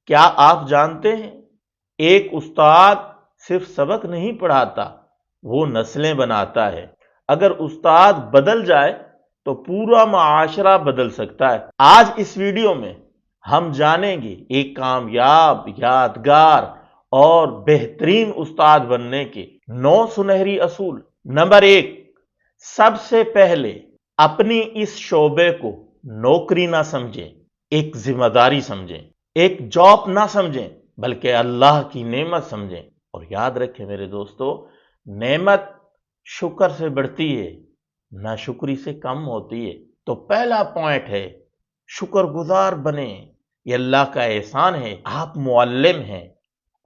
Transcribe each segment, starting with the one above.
کیا آپ جانتے ہیں ایک استاد صرف سبق نہیں پڑھاتا، وہ نسلیں بناتا ہے۔ اگر استاد بدل جائے تو پورا معاشرہ بدل سکتا ہے۔ آج اس ویڈیو میں ہم جانیں گے ایک کامیاب، یادگار اور بہترین استاد بننے کے 9 سنہری اصول۔ نمبر 1، سب سے پہلے اپنی اس شعبے کو نوکری نہ سمجھیں، ایک ذمہ داری سمجھیں، ایک جاب نہ سمجھیں، بلکہ اللہ کی نعمت سمجھیں۔ اور یاد رکھیں میرے دوستو، نعمت شکر سے بڑھتی ہے، ناشکری سے کم ہوتی ہے۔ تو پہلا پوائنٹ ہے شکر گزار بنیں، یہ اللہ کا احسان ہے۔ آپ معلم ہیں،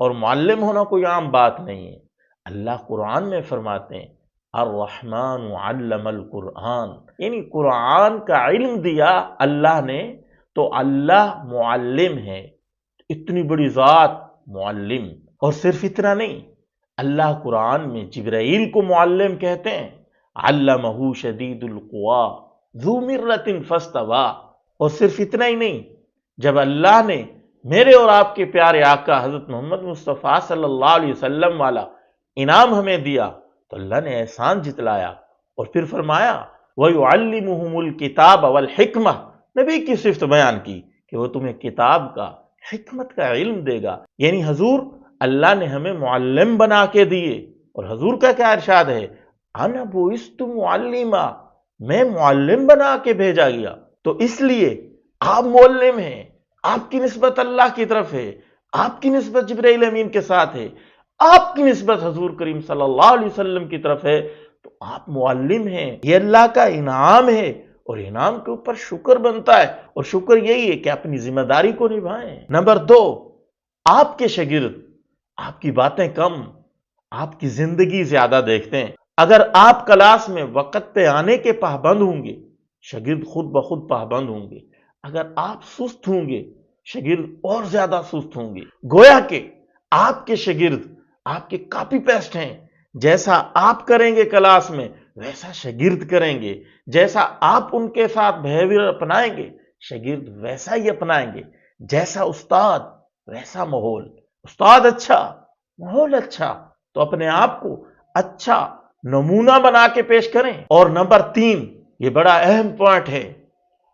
اور معلم ہونا کوئی عام بات نہیں ہے۔ اللہ قرآن میں فرماتے ہیں الرحمن علم القرآن، یعنی قرآن کا علم دیا اللہ نے، تو اللہ معلم ہے۔ اتنی بڑی ذات معلم، اور صرف اتنا نہیں، اللہ قرآن میں جبرائیل کو معلم کہتے ہیں، علمہ شدید القوا ذو مرۃ فاستوی۔ اور صرف اتنا ہی نہیں، جب اللہ نے میرے اور آپ کے پیارے آقا حضرت محمد مصطفیٰ صلی اللہ علیہ وسلم والا انعام ہمیں دیا، تو اللہ نے احسان جتلایا اور پھر فرمایا وَيُعَلِّمُهُمُ الْكِتَابَ وَالْحِكْمَةَ، نبی کی صفت بیان کی کہ وہ تمہیں کتاب کا، حکمت کا علم دے گا۔ یعنی حضور اللہ نے ہمیں معلم بنا کے دیے، اور حضور کا کیا ارشاد ہے انا بعثت معلما، میں معلم بنا کے بھیجا گیا۔ تو اس لیے آپ معلم ہیں، آپ کی نسبت اللہ کی طرف ہے، آپ کی نسبت جبرائیل امین کے ساتھ ہے، آپ کی نسبت حضور کریم صلی اللہ علیہ وسلم کی طرف ہے، تو آپ معلم ہیں۔ یہ اللہ کا انعام ہے، اور انعام کے اوپر شکر بنتا ہے، اور شکر یہی ہے کہ اپنی ذمہ داری کو نبھائیں۔ نمبر 2، آپ کے شاگرد آپ کی باتیں کم، آپ کی زندگی زیادہ دیکھتے ہیں۔ اگر آپ کلاس میں وقت پہ آنے کے پابند ہوں گے، شاگرد خود بخود پابند ہوں گے۔ اگر آپ سست ہوں گے، شاگرد اور زیادہ سست ہوں گے۔ گویا کہ آپ کے شاگرد آپ کے کاپی پیسٹ ہیں، جیسا آپ کریں گے کلاس میں ویسا شاگرد کریں گے، جیسا آپ ان کے ساتھ بیہیویئر اپنائیں گے شاگرد ویسا ہی اپنائیں گے، جیسا استاد ویسا ماحول۔ استاد اچھا، ماحول اچھا، تو اپنے آپ کو اچھا نمونہ بنا کے پیش کریں۔ اور نمبر 3، یہ بڑا اہم پوائنٹ ہے،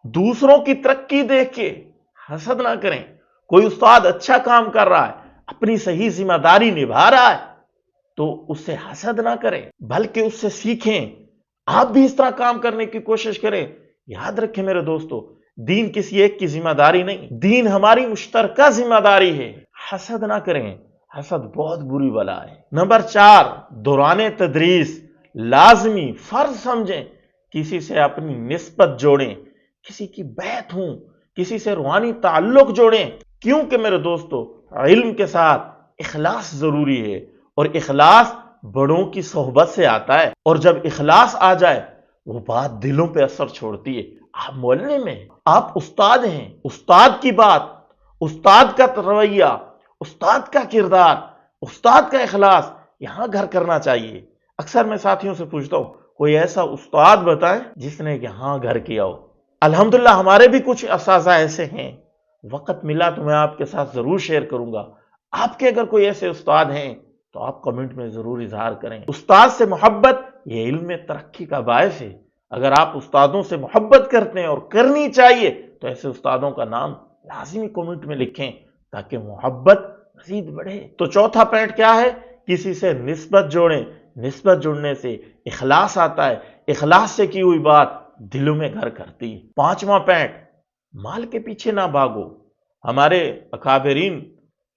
دوسروں کی ترقی دیکھ کے حسد نہ کریں۔ کوئی استاد اچھا کام کر رہا ہے، اپنی صحیح ذمہ داری نبھا رہا ہے، تو اس سے حسد نہ کریں، بلکہ اس سے سیکھیں، آپ بھی اس طرح کام کرنے کی کوشش کریں۔ یاد رکھیں میرے دوستو، دین کسی ایک کی ذمہ داری نہیں، دین ہماری مشترکہ ذمہ داری ہے۔ حسد نہ کریں، حسد بہت بری بلا ہے۔ نمبر 4، دوران تدریس لازمی فرض سمجھیں، کسی سے اپنی نسبت جوڑیں، کسی کی بیعت ہوں، کسی سے روحانی تعلق جوڑیں، کیونکہ میرے دوستو علم کے ساتھ اخلاص ضروری ہے، اور اخلاص بڑوں کی صحبت سے آتا ہے، اور جب اخلاص آ جائے وہ بات دلوں پہ اثر چھوڑتی ہے۔ آپ معلم ہیں، آپ استاد ہیں، استاد کی بات، استاد کا رویہ، استاد کا کردار، استاد کا اخلاص یہاں گھر کرنا چاہیے۔ اکثر میں ساتھیوں سے پوچھتا ہوں کوئی ایسا استاد بتائیں جس نے یہاں گھر کیا ہو۔ الحمدللہ ہمارے بھی کچھ اساتذہ ایسے ہیں، وقت ملا تو میں آپ کے ساتھ ضرور شیئر کروں گا۔ آپ کے اگر کوئی ایسے استاد ہیں تو آپ کمنٹ میں ضرور اظہار کریں۔ استاد سے محبت یہ علم میں ترقی کا باعث ہے۔ اگر آپ استادوں سے محبت کرتے ہیں، اور کرنی چاہیے، تو ایسے استادوں کا نام لازمی کمنٹ میں لکھیں تاکہ محبت مزید بڑھے۔ تو چوتھا پوائنٹ کیا ہے؟ کسی سے نسبت جوڑیں، نسبت جوڑنے سے اخلاص آتا ہے، اخلاص سے کی ہوئی بات دلوں میں گھر کرتی ہے۔ 5واں پوائنٹ، مال کے پیچھے نہ بھاگو۔ ہمارے اکابرین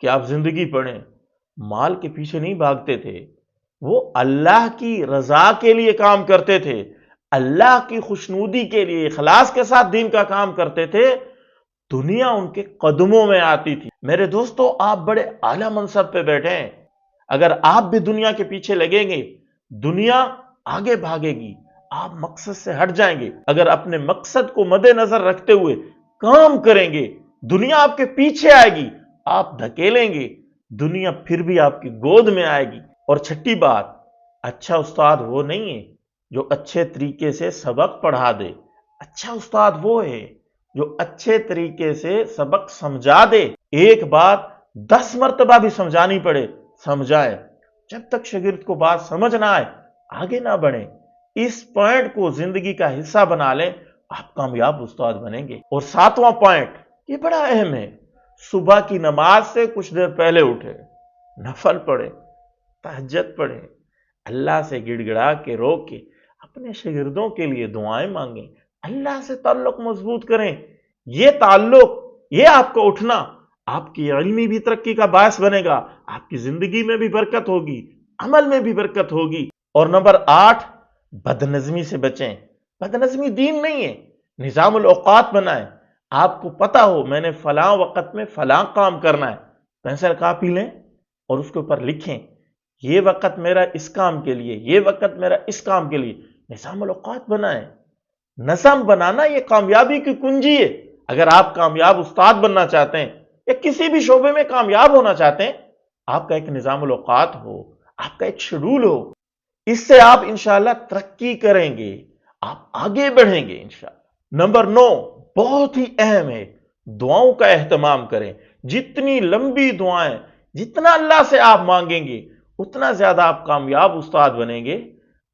کہ آپ زندگی پڑھیں، مال کے پیچھے نہیں بھاگتے تھے، وہ اللہ کی رضا کے لیے کام کرتے تھے، اللہ کی خوشنودی کے لیے اخلاص کے ساتھ دین کا کام کرتے تھے، دنیا ان کے قدموں میں آتی تھی۔ میرے دوستو آپ بڑے اعلیٰ منصب پہ بیٹھے ہیں، اگر آپ بھی دنیا کے پیچھے لگیں گے دنیا آگے بھاگے گی، آپ مقصد سے ہٹ جائیں گے۔ اگر اپنے مقصد کو مد نظر رکھتے ہوئے کام کریں گے دنیا آپ کے پیچھے آئے گی، آپ دھکیلیں گے دنیا پھر بھی آپ کی گود میں آئے گی۔ اور چھٹی بات، اچھا استاد وہ نہیں ہے جو اچھے طریقے سے سبق پڑھا دے، اچھا استاد وہ ہے جو اچھے طریقے سے سبق سمجھا دے، ایک بات 10 مرتبہ بھی سمجھانی پڑے سمجھائے، جب تک شاگرد کو بات سمجھ نہ آئے آگے نہ بڑھیں۔ اس پوائنٹ کو زندگی کا حصہ بنا لیں، آپ کامیاب استاد بنیں گے۔ اور 7واں پوائنٹ، یہ بڑا اہم ہے، صبح کی نماز سے کچھ دیر پہلے اٹھے، نفل پڑھے، تہجد پڑھے، اللہ سے گڑ گڑا کے رو کے اپنے شاگردوں کے لیے دعائیں مانگیں، اللہ سے تعلق مضبوط کریں۔ یہ تعلق، یہ آپ کو اٹھنا آپ کی علمی بھی ترقی کا باعث بنے گا، آپ کی زندگی میں بھی برکت ہوگی، عمل میں بھی برکت ہوگی۔ اور نمبر 8، بد نظمی سے بچیں۔ بد نظمی دین نہیں ہے، نظام الاوقات بنائیں۔ آپ کو پتا ہو میں نے فلاں وقت میں فلاں کام کرنا ہے، پینسل کاپی لیں اور اس کے اوپر لکھیں، یہ وقت میرا اس کام کے لیے، یہ وقت میرا اس کام کے لیے۔ نظام الاوقات بنائیں۔ نظم بنانا یہ کامیابی کی کنجی ہے۔ اگر آپ کامیاب استاد بننا چاہتے ہیں یا کسی بھی شعبے میں کامیاب ہونا چاہتے ہیں، آپ کا ایک نظام الاوقات ہو، آپ کا ایک شیڈول ہو، اس سے آپ انشاءاللہ ترقی کریں گے، آپ آگے بڑھیں گے انشاءاللہ۔ نمبر 9 بہت ہی اہم ہے، دعاؤں کا اہتمام کریں۔ جتنی لمبی دعائیں، جتنا اللہ سے آپ مانگیں گے اتنا زیادہ آپ کامیاب استاد بنیں گے۔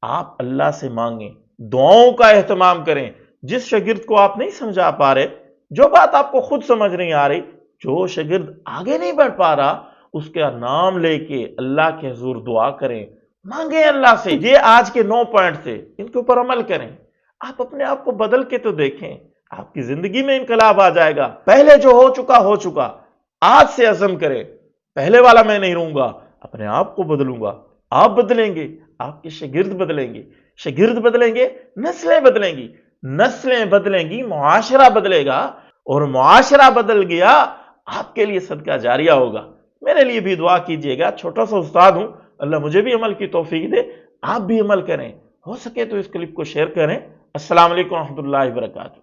آپ اللہ سے مانگیں، دعاؤں کا اہتمام کریں۔ جس شاگرد کو آپ نہیں سمجھا پا رہے، جو بات آپ کو خود سمجھ نہیں آ رہی، جو شاگرد آگے نہیں بڑھ پا رہا، اس کا نام لے کے اللہ کے حضور دعا کریں، مانگیں اللہ سے۔ یہ آج کے 9 پوائنٹ تھے، ان کے اوپر عمل کریں۔ آپ اپنے آپ کو بدل کے تو دیکھیں، آپ کی زندگی میں انقلاب آ جائے گا۔ پہلے جو ہو چکا، آج سے عزم کریں، پہلے والا میں نہیں رہوں گا، اپنے آپ کو بدلوں گا۔ آپ بدلیں گے، آپ کے شاگرد بدلیں گے، شاگرد بدلیں گے، نسلیں بدلیں گی، نسلیں بدلیں گی، معاشرہ بدلے گا، اور معاشرہ بدل گیا آپ کے لیے صدقہ جاریہ ہوگا۔ میرے لیے بھی دعا کیجئے گا، چھوٹا سا استاد ہوں، اللہ مجھے بھی عمل کی توفیق دے، آپ بھی عمل کریں، ہو سکے تو اس کلپ کو شیئر کریں۔ السلام علیکم ورحمۃ اللہ وبرکاتہ۔